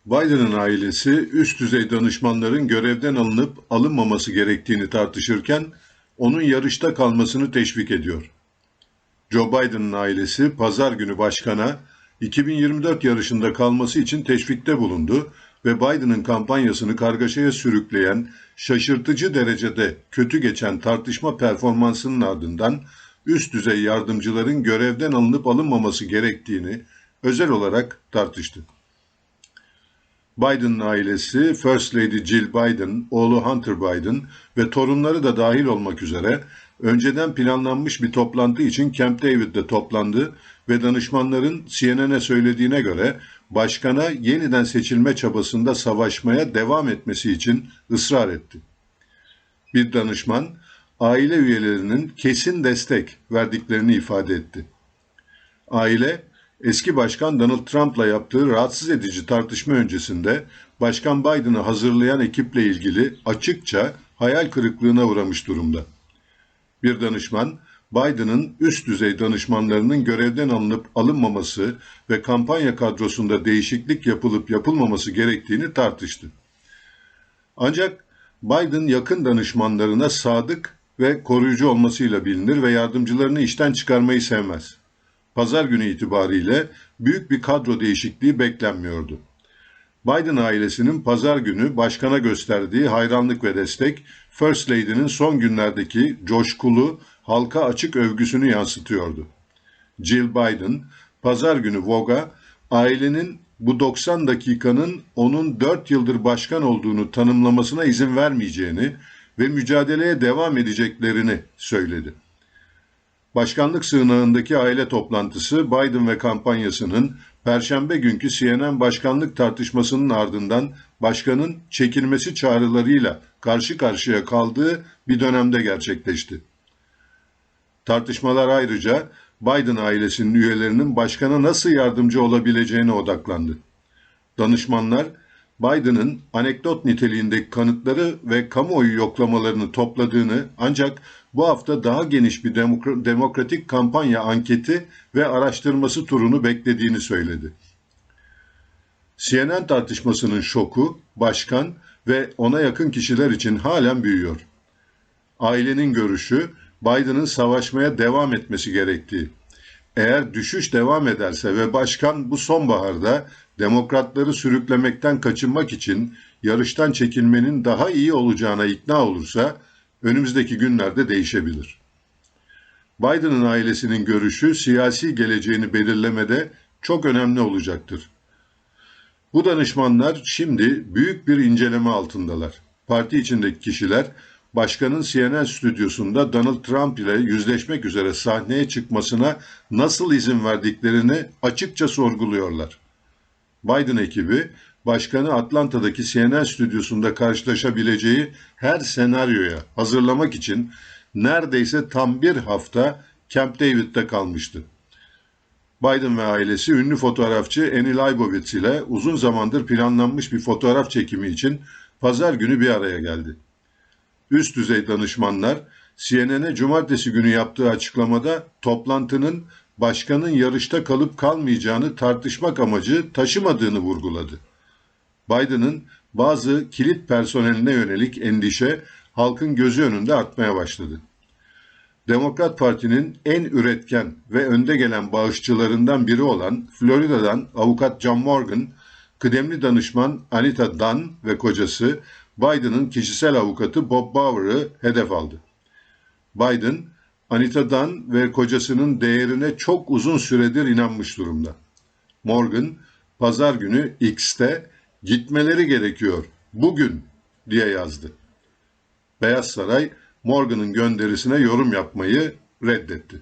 Biden'ın ailesi üst düzey danışmanların görevden alınıp alınmaması gerektiğini tartışırken onun yarışta kalmasını teşvik ediyor. Joe Biden'ın ailesi pazar günü başkana 2024 yarışında kalması için teşvikte bulundu ve Biden'ın kampanyasını kargaşaya sürükleyen, şaşırtıcı derecede kötü geçen tartışma performansının ardından üst düzey yardımcıların görevden alınıp alınmaması gerektiğini özel olarak tartıştı. Biden'ın ailesi, First Lady Jill Biden, oğlu Hunter Biden ve torunları da dahil olmak üzere önceden planlanmış bir toplantı için Camp David'de toplandı ve danışmanların CNN'e söylediğine göre başkana yeniden seçilme çabasında savaşmaya devam etmesi için ısrar etti. Bir danışman, aile üyelerinin kesin destek verdiklerini ifade etti. Aile, eski başkan Donald Trump'la yaptığı rahatsız edici tartışma öncesinde Başkan Biden'ı hazırlayan ekiple ilgili açıkça hayal kırıklığına uğramış durumda. Bir danışman, Biden'ın üst düzey danışmanlarının görevden alınıp alınmaması ve kampanya kadrosunda değişiklik yapılıp yapılmaması gerektiğini tartıştı. Ancak Biden yakın danışmanlarına sadık ve koruyucu olmasıyla bilinir ve yardımcılarını işten çıkarmayı sevmez. Pazar günü itibariyle büyük bir kadro değişikliği beklenmiyordu. Biden ailesinin pazar günü başkana gösterdiği hayranlık ve destek, First Lady'nin son günlerdeki coşkulu, halka açık övgüsünü yansıtıyordu. Jill Biden, pazar günü Vogue'a ailenin bu 90 dakikanın onun 4 yıldır başkan olduğunu tanımlamasına izin vermeyeceğini ve mücadeleye devam edeceklerini söyledi. Başkanlık sığınağındaki aile toplantısı Biden ve kampanyasının Perşembe günkü CNN başkanlık tartışmasının ardından başkanın çekilmesi çağrılarıyla karşı karşıya kaldığı bir dönemde gerçekleşti. Tartışmalar ayrıca Biden ailesinin üyelerinin başkana nasıl yardımcı olabileceğine odaklandı. Danışmanlar, Biden'ın anekdot niteliğindeki kanıtları ve kamuoyu yoklamalarını topladığını ancak bu hafta daha geniş bir demokratik kampanya anketi ve araştırması turunu beklediğini söyledi. CNN tartışmasının şoku, başkan ve ona yakın kişiler için halen büyüyor. Ailenin görüşü, Biden'ın savaşmaya devam etmesi gerektiği. Eğer düşüş devam ederse ve başkan bu sonbaharda demokratları sürüklemekten kaçınmak için yarıştan çekilmenin daha iyi olacağına ikna olursa önümüzdeki günlerde değişebilir. Biden'ın ailesinin görüşü siyasi geleceğini belirlemede çok önemli olacaktır. Bu danışmanlar şimdi büyük bir inceleme altındalar. Parti içindeki kişiler başkanın CNN stüdyosunda Donald Trump ile yüzleşmek üzere sahneye çıkmasına nasıl izin verdiklerini açıkça sorguluyorlar. Biden ekibi, başkanı Atlanta'daki CNN stüdyosunda karşılaşabileceği her senaryoya hazırlamak için neredeyse tam bir hafta Camp David'de kalmıştı. Biden ve ailesi ünlü fotoğrafçı Annie Leibovitz ile uzun zamandır planlanmış bir fotoğraf çekimi için pazar günü bir araya geldi. Üst düzey danışmanlar CNN'e cumartesi günü yaptığı açıklamada toplantının başkanın yarışta kalıp kalmayacağını tartışmak amacı taşımadığını vurguladı. Biden'ın bazı kilit personeline yönelik endişe halkın gözü önünde artmaya başladı. Demokrat Parti'nin en üretken ve önde gelen bağışçılarından biri olan Florida'dan avukat John Morgan, kıdemli danışman Anita Dunn ve kocası Biden'ın kişisel avukatı Bob Bauer'ı hedef aldı. Biden, Anita Dunn ve kocasının değerine çok uzun süredir inanmış durumda. Morgan, pazar günü X'te gitmeleri gerekiyor, bugün diye yazdı. Beyaz Saray, Morgan'ın gönderisine yorum yapmayı reddetti.